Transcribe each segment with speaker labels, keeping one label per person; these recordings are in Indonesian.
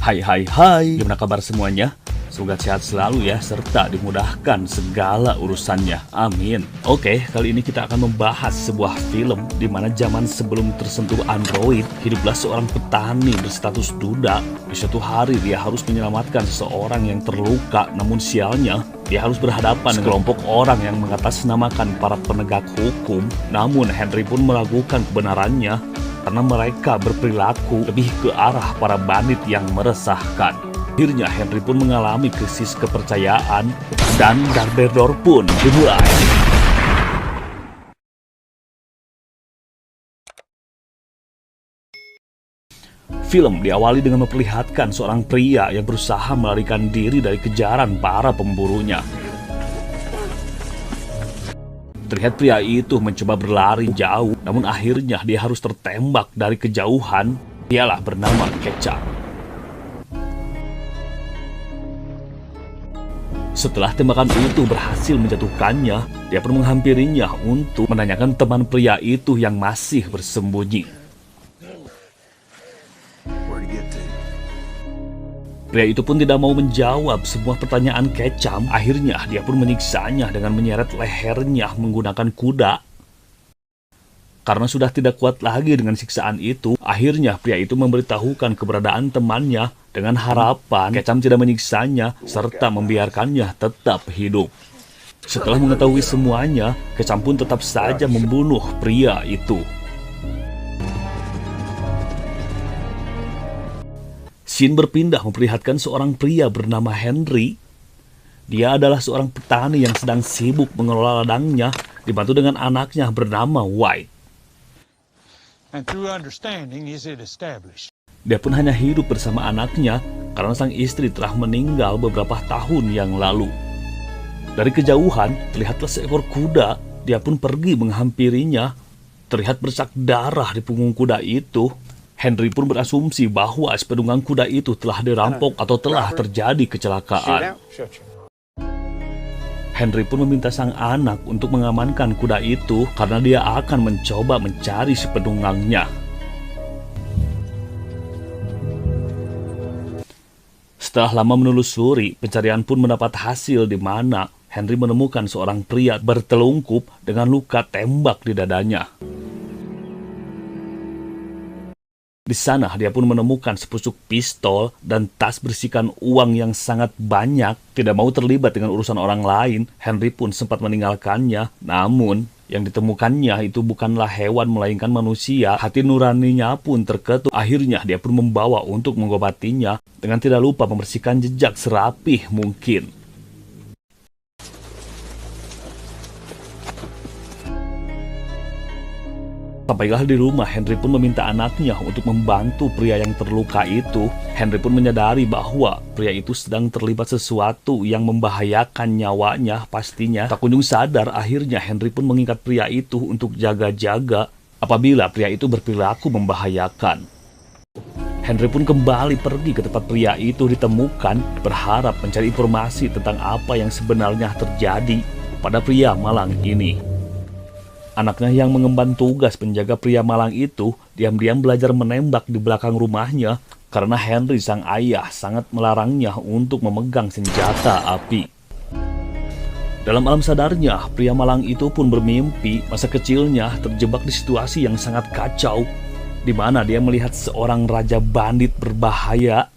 Speaker 1: Hai hai hai, gimana kabar semuanya? Semoga sehat selalu ya, serta dimudahkan segala urusannya. Amin. Oke, kali ini kita akan membahas sebuah film di mana zaman sebelum tersentuh Android, hiduplah seorang petani berstatus duda. Di suatu hari dia harus menyelamatkan seseorang yang terluka, namun sialnya dia harus berhadapan dengan sekelompok orang yang mengatasnamakan para penegak hukum. Namun Henry pun meragukan kebenarannya karena mereka berperilaku lebih ke arah para bandit yang meresahkan. Akhirnya Henry pun mengalami krisis kepercayaan dan Dumbledore pun dimulai. Film diawali dengan memperlihatkan seorang pria yang berusaha melarikan diri dari kejaran para pemburunya. Terlihat pria itu mencoba berlari jauh, namun akhirnya dia harus tertembak dari kejauhan. Dialah bernama Ketchup. Setelah tembakan itu berhasil menjatuhkannya, dia pun menghampirinya untuk menanyakan teman pria itu yang masih bersembunyi. Pria itu pun tidak mau menjawab semua pertanyaan Ketchup. Akhirnya dia pun menyiksanya dengan menyeret lehernya menggunakan kuda. Karena sudah tidak kuat lagi dengan siksaan itu, akhirnya pria itu memberitahukan keberadaan temannya dengan harapan Ketchup tidak menyiksanya serta membiarkannya tetap hidup. Setelah mengetahui semuanya, Ketchup pun tetap saja membunuh pria itu. Scene berpindah memperlihatkan seorang pria bernama Henry. Dia adalah seorang petani yang sedang sibuk mengelola ladangnya, dibantu dengan anaknya bernama White. Dia pun hanya hidup bersama anaknya karena sang istri telah meninggal beberapa tahun yang lalu. Dari kejauhan, terlihatlah seekor kuda. Dia pun pergi menghampirinya. Terlihat bercak darah di punggung kuda itu. Henry pun berasumsi bahwa penunggang kuda itu telah dirampok atau telah terjadi kecelakaan. Henry pun meminta sang anak untuk mengamankan kuda itu karena dia akan mencoba mencari si penunggangnya. Setelah lama menelusuri, pencarian pun mendapat hasil di mana Henry menemukan seorang pria bertelungkup dengan luka tembak di dadanya. Di sana dia pun menemukan sepucuk pistol dan tas berisikan uang yang sangat banyak. Tidak mau terlibat dengan urusan orang lain, Henry pun sempat meninggalkannya. Namun yang ditemukannya itu bukanlah hewan melainkan manusia. Hati nuraninya pun terketuk. Akhirnya dia pun membawa untuk mengobatinya dengan tidak lupa membersihkan jejak serapih mungkin. Sampailah di rumah, Henry pun meminta anaknya untuk membantu pria yang terluka itu. Henry pun menyadari bahwa pria itu sedang terlibat sesuatu yang membahayakan nyawanya pastinya. Tak kunjung sadar, akhirnya Henry pun mengikat pria itu untuk jaga-jaga apabila pria itu berperilaku membahayakan. Henry pun kembali pergi ke tempat pria itu ditemukan, berharap mencari informasi tentang apa yang sebenarnya terjadi pada pria malang ini. Anaknya yang mengemban tugas penjaga pria malang itu diam-diam belajar menembak di belakang rumahnya karena Henry sang ayah sangat melarangnya untuk memegang senjata api. Dalam alam sadarnya, pria malang itu pun bermimpi masa kecilnya terjebak di situasi yang sangat kacau, di mana dia melihat seorang raja bandit berbahaya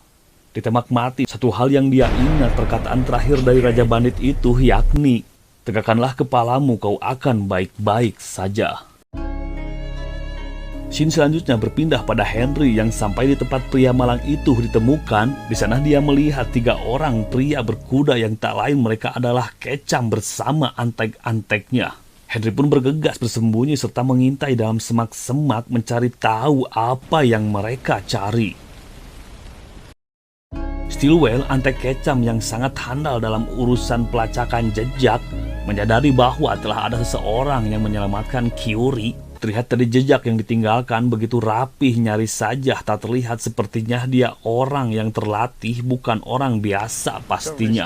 Speaker 1: ditembak mati. Satu hal yang dia ingat perkataan terakhir dari raja bandit itu yakni, "Tegakkanlah kepalamu, kau akan baik-baik saja." Scene selanjutnya berpindah pada Henry yang sampai di tempat pria malang itu ditemukan. Di sana dia melihat 3 orang pria berkuda yang tak lain mereka adalah Ketchup bersama antek-anteknya. Henry pun bergegas bersembunyi serta mengintai dalam semak-semak mencari tahu apa yang mereka cari. Stillwell, antek Ketchup yang sangat handal dalam urusan pelacakan jejak, menyadari bahwa telah ada seseorang yang menyelamatkan Curie. Terlihat dari jejak yang ditinggalkan begitu rapih, nyaris saja tak terlihat sepertinya dia orang yang terlatih, bukan orang biasa pastinya.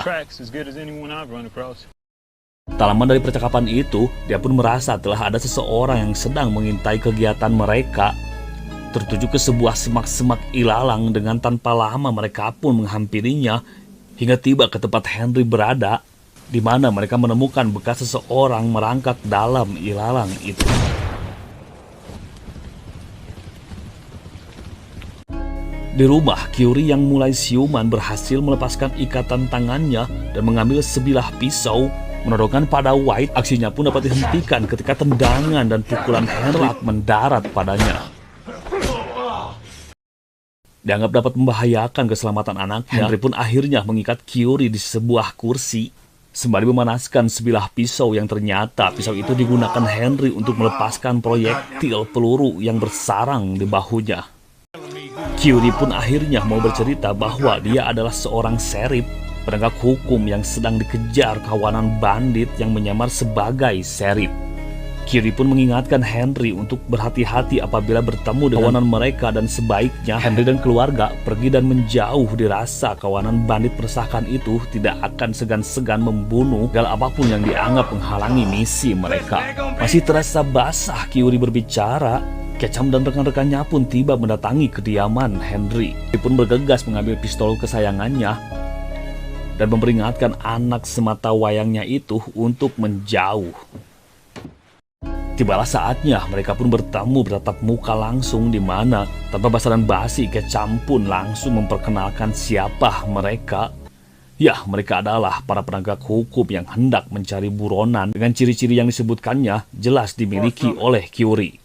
Speaker 1: Tak lama dari percakapan itu, dia pun merasa telah ada seseorang yang sedang mengintai kegiatan mereka. tertuju ke sebuah semak-semak ilalang. Dengan tanpa lama mereka pun menghampirinya hingga tiba ke tempat Henry berada, di mana mereka menemukan bekas seseorang merangkak dalam ilalang itu. Di rumah, Kyuri yang mulai siuman berhasil melepaskan ikatan tangannya dan mengambil sebilah pisau, menodongkan pada White. Aksinya pun dapat dihentikan ketika tendangan dan pukulan Henry mendarat padanya. Dianggap dapat membahayakan keselamatan anaknya, Henry pun akhirnya mengikat Kyuri di sebuah kursi sembari memanaskan sebilah pisau yang ternyata pisau itu digunakan Henry untuk melepaskan proyektil peluru yang bersarang di bahunya. Kyuri pun akhirnya mau bercerita bahwa dia adalah seorang sheriff, penegak hukum yang sedang dikejar kawanan bandit yang menyamar sebagai sheriff. Kyuri pun mengingatkan Henry untuk berhati-hati apabila bertemu dengan kawanan mereka dan sebaiknya Henry dan keluarga pergi dan menjauh, dirasa kawanan bandit meresahkan itu tidak akan segan-segan membunuh segala apapun yang dianggap menghalangi misi mereka. Masih terasa basah Kyuri berbicara, Ketchum dan rekan-rekannya pun tiba mendatangi kediaman Henry. Dia pun bergegas mengambil pistol kesayangannya dan memperingatkan anak semata wayangnya itu untuk menjauh. Tibalah saatnya mereka pun bertemu bertatap muka langsung, di mana tanpa basa-basi Ketchum pun langsung memperkenalkan siapa mereka. Ya, mereka adalah para penegak hukum yang hendak mencari buronan dengan ciri-ciri yang disebutkannya jelas dimiliki oleh Kyuri.